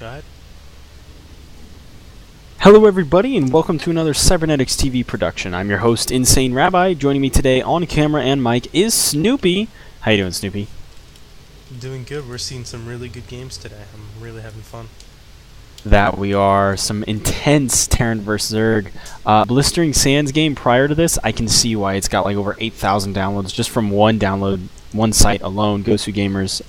Go ahead. Hello everybody and welcome to another Cybernetics TV production. I'm your host, Insane Rabbi. Joining me today on camera and mic is Snoopy. How you doing, Snoopy? I'm doing good. We're seeing some really good games today. I'm really having fun. That we are. Some intense Terran vs. Zerg. Blistering Sands game prior to this, I can see why it's got like over 8,000 downloads just from one download, one site alone, Gosu Gamers.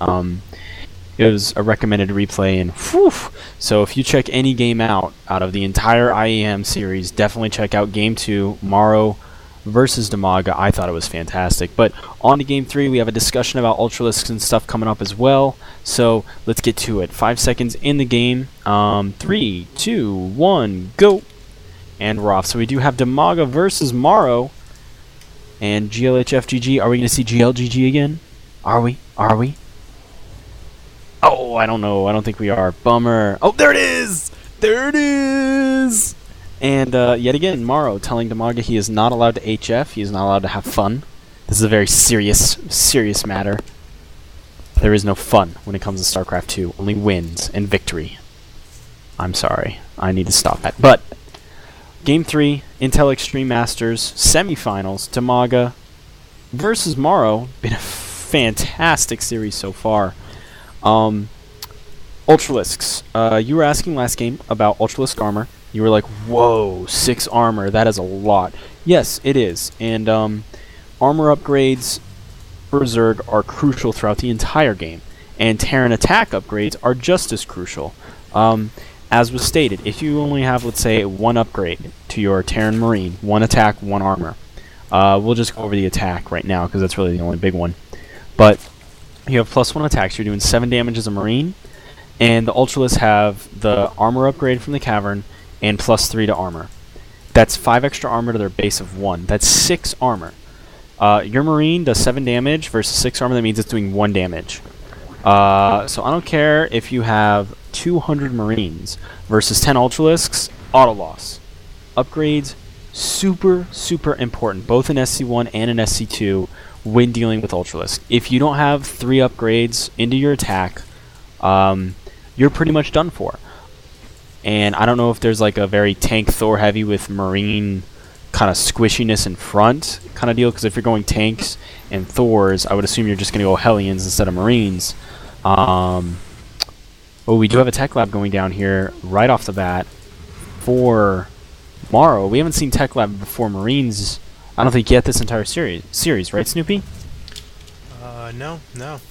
It was a recommended replay, and whew, so if you check any game out of the entire IEM series, definitely check out Game 2, Morrow versus Dimaga. I thought it was fantastic. But on to Game 3, we have a discussion about Ultralisks and stuff coming up as well, so let's get to it. 5 seconds in the game. 3, 2, 1, go! And we're off. So we do have Dimaga versus Morrow, and GLHFGG. Are we going to see GLGG again? Are we? Oh, I don't know. I don't think we are. Bummer. Oh, there it is! There it is! And yet again, Morrow telling Dimaga he is not allowed to HF. He is not allowed to have fun. This is a very serious matter. There is no fun when it comes to StarCraft 2. Only wins and victory. I'm sorry. I need to stop that. But, Game 3, Intel Extreme Masters, semifinals, Dimaga versus Morrow. Been a fantastic series so far. Ultralisks. You were asking last game about Ultralisk armor. You were like, whoa, 6 armor, that is a lot. Yes, it is. And armor upgrades for Zerg are crucial throughout the entire game. And Terran attack upgrades are just as crucial. As was stated, if you only have, let's say, 1 upgrade to your Terran Marine, 1 attack, 1 armor. We'll just go over the attack right now, because that's really the only big one. But you have +1 attacks, you're doing 7 damage as a Marine, and the Ultralisks have the armor upgrade from the Cavern, and +3 to armor. That's 5 extra armor to their base of 1. That's 6 armor. Your Marine does 7 damage versus 6 armor, that means it's doing 1 damage. So I don't care if you have 200 Marines versus 10 Ultralisks, auto loss. Upgrades, super important, both in SC1 and in SC2, when dealing with Ultralisk. If you don't have 3 upgrades into your attack, you're pretty much done for. And I don't know if there's like a very tank Thor heavy with Marine kind of squishiness in front kind of deal, because if you're going tanks and Thors, I would assume you're just going to go Hellions instead of Marines. Oh, we do have a tech lab going down here right off the bat for Morrow. We haven't seen tech lab before Marines, I don't think, yet this entire series, right, Snoopy? No.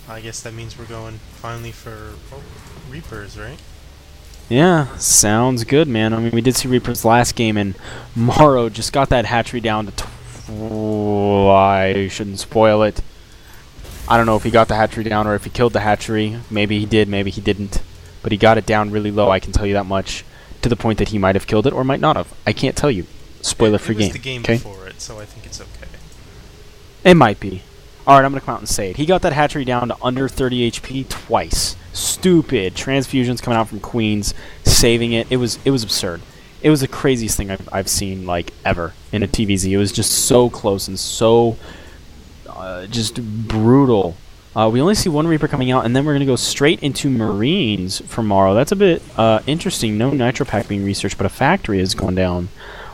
I guess that means we're going finally for Reapers, right? Yeah, sounds good, man. I mean, we did see Reapers last game, and Morrow just got that hatchery down to I shouldn't spoil it. I don't know if he got the hatchery down or if he killed the hatchery. Maybe he did, maybe he didn't. But he got it down really low, I can tell you that much, to the point that he might have killed it or might not have. I can't tell you. Spoiler-free game. It was the game before it, so I think it's okay. It might be. Alright, I'm going to come out and say it. He got that hatchery down to under 30 HP twice. Stupid. Transfusions coming out from Queens, saving it. It was absurd. It was the craziest thing I've seen, like, ever in a TVZ. It was just so close and so just brutal. We only see 1 Reaper coming out, and then we're going to go straight into Marines for Morrow. That's a bit interesting. No Nitro Pack being researched, but a factory has gone down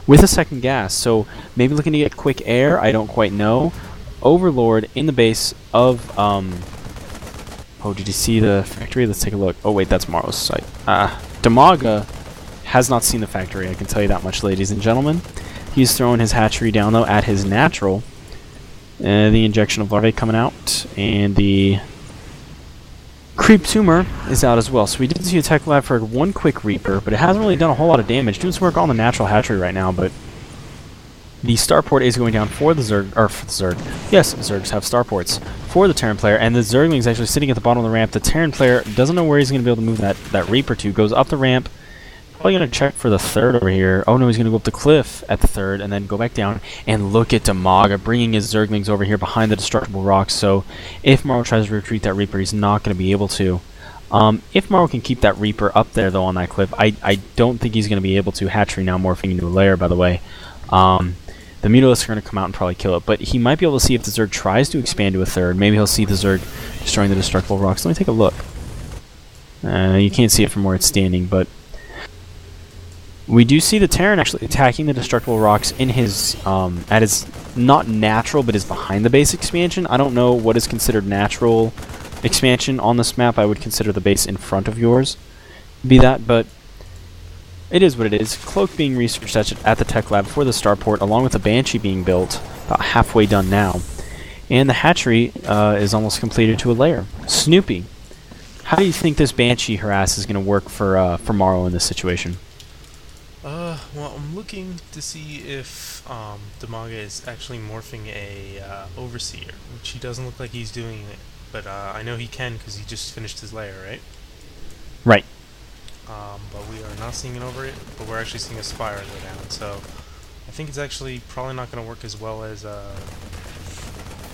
with a second gas. So maybe looking to get quick air. I don't quite know. Overlord in the base of oh, did you see the factory? Let's take a look. Oh wait, that's Morrow's site. Dimaga has not seen the factory, I can tell you that much, ladies and gentlemen. He's throwing his hatchery down though at his natural. The injection of larvae coming out, and the creep tumor is out as well. So we did see a tech lab for 1 quick Reaper, but it hasn't really done a whole lot of damage. Doing some work on the natural hatchery right now, but the starport is going down for the Zerg, or for the Zerg. Yes, Zergs have starports for the Terran player, and the Zergling is actually sitting at the bottom of the ramp. The Terran player doesn't know where he's going to be able to move that Reaper to. Goes up the ramp, probably going to check for the 3rd over here. Oh no, he's going to go up the cliff at the 3rd, and then go back down, and look at Dimaga bringing his Zerglings over here behind the destructible rocks. So if Morrow tries to retreat that Reaper, he's not going to be able to. If Morrow can keep that Reaper up there, though, on that cliff, I don't think he's going to be able to. Hatchery now morphing into a lair, by the way. The Mutalisks are going to come out and probably kill it, but he might be able to see if the Zerg tries to expand to a 3rd. Maybe he'll see the Zerg destroying the destructible rocks. Let me take a look. You can't see it from where it's standing, but we do see the Terran actually attacking the destructible rocks in his at his not natural, but his behind the base expansion. I don't know what is considered natural expansion on this map. I would consider the base in front of yours be that, but it is what it is. Cloak being researched at the tech lab for the starport, along with the Banshee being built, about halfway done now. And the hatchery is almost completed to a layer. Snoopy, how do you think this Banshee harass is going to work for Morrow in this situation? Well, I'm looking to see if dimaga is actually morphing a overseer, which he doesn't look like he's doing it, but I know he can because he just finished his layer, right? Right. But we are not seeing it over it, but we're actually seeing a spire go down, so I think it's actually probably not going to work as well as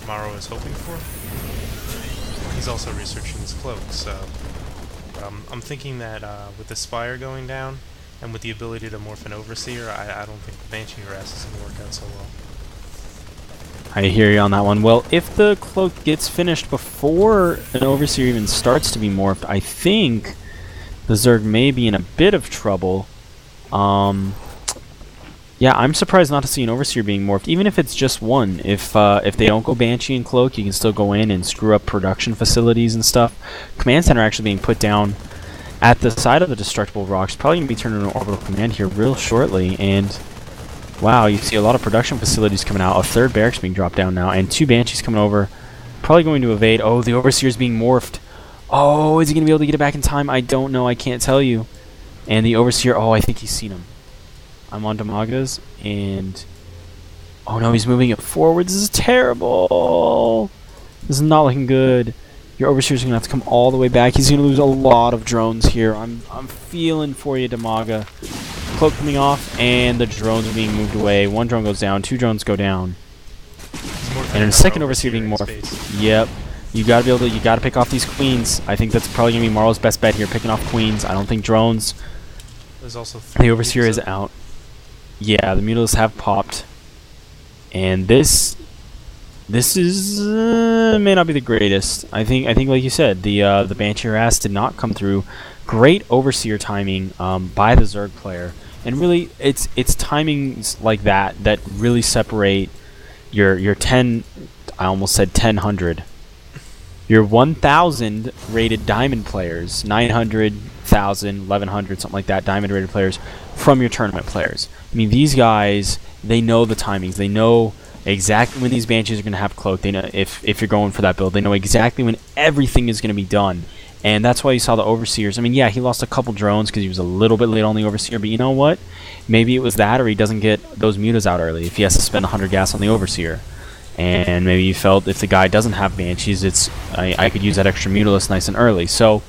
Morrow is hoping for. He's also researching his cloak, so I'm thinking that with the spire going down, and with the ability to morph an overseer, I don't think the Banshee harass is going to work out so well. I hear you on that one. Well, if the cloak gets finished before an overseer even starts to be morphed, I think the Zerg may be in a bit of trouble. Yeah, I'm surprised not to see an overseer being morphed, even if it's just one. If they don't go Banshee and cloak, you can still go in and screw up production facilities and stuff. Command center actually being put down at the side of the destructible rocks, probably going to be turned into an orbital command here real shortly, and wow, you see a lot of production facilities coming out, a third barracks being dropped down now, and 2 Banshees coming over, probably going to evade. Oh, the Overseer's being morphed. Oh, is he going to be able to get it back in time? I don't know, I can't tell you. And the Overseer, oh, I think he's seen him. I'm on Dimagas, and oh no, he's moving it forward. This is terrible. This is not looking good. Your Overseer's going to have to come all the way back. He's going to lose a lot of drones here. I'm feeling for you, Dimaga. Cloak coming off, and the drones are being moved away. 1 drone goes down, 2 drones go down. And in a second Overseer being morphed. Yep. You gotta be able to, you gotta pick off these queens. I think that's probably gonna be Morrow's best bet here, picking off queens. I don't think drones. There's also the Overseer is out. Yeah, the Mutalisks have popped. And this is may not be the greatest. I think like you said, the Banshee harass did not come through. Great Overseer timing by the Zerg player, and really it's timings like that that really separate your 10. I almost said 1000. Your 1000 rated diamond players, 900, 1000, 1100, something like that, diamond rated players from your tournament players. I mean, these guys, they know the timings. They know exactly when these Banshees are going to have cloak. They know if you're going for that build. They know exactly when everything is going to be done. And that's why you saw the Overseers. I mean, yeah, he lost a couple drones because he was a little bit late on the Overseer, but you know what? Maybe it was that, or he doesn't get those mutas out early if he has to spend 100 gas on the Overseer. And maybe you felt if the guy doesn't have Banshees, I could use that extra Mutalist nice and early. So,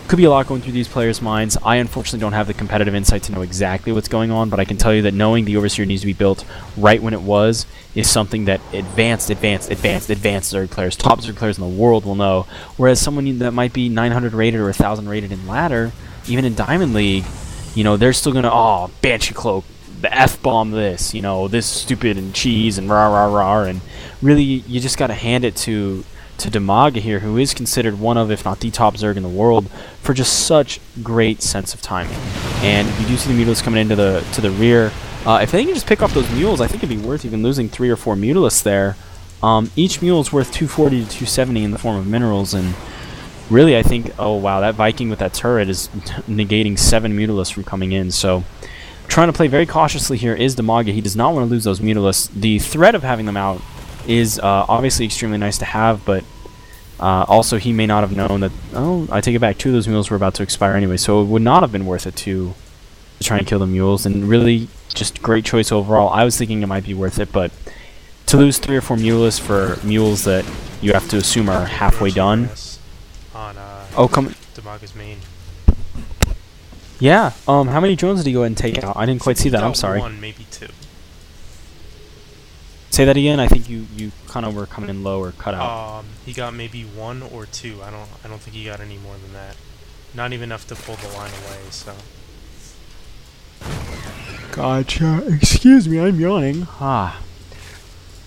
could be a lot going through these players' minds. I unfortunately don't have the competitive insight to know exactly what's going on, but I can tell you that knowing the Overseer needs to be built right when it was is something that advanced Zerg players, top Zerg players in the world will know. Whereas someone that might be 900 rated or 1000 rated in ladder, even in Diamond League, you know, they're still gonna, oh, Banshee Cloak, the F-bomb this, you know, this stupid and cheese and rah rah rah, and really you just gotta hand it to Dimaga here, who is considered one of, if not the top Zerg in the world, for just such great sense of timing. And you do see the Mutalisks coming into the rear. If they can just pick off those mules, I think it'd be worth even losing 3 or 4 Mutalisks there. Each mule is worth 240 to 270 in the form of minerals, and really I think, oh wow, that Viking with that turret is negating 7 Mutalisks from coming in, so trying to play very cautiously here is Dimaga. He does not want to lose those Mutalisks. The threat of having them out is obviously extremely nice to have, but also he may not have known that, oh, I take it back, 2 of those mules were about to expire anyway, so it would not have been worth it to try and kill the mules, and really just great choice overall. I was thinking it might be worth it, but to lose 3 or 4 Mutalisks for mules that you have to assume are halfway done. On, oh, come Dimaga's main. Yeah, how many drones did he go ahead and take out? I didn't quite see that, I'm sorry. 1, maybe 2. Say that again. I think you kind of were coming in low or cut out. He got maybe 1 or 2. I don't think he got any more than that. Not even enough to pull the line away. So. Gotcha. Excuse me, I'm yawning. Ah,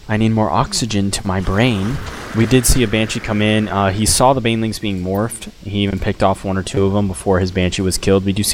I need more oxygen to my brain. We did see a Banshee come in. He saw the Banelings being morphed. He even picked off one or two of them before his Banshee was killed. We do see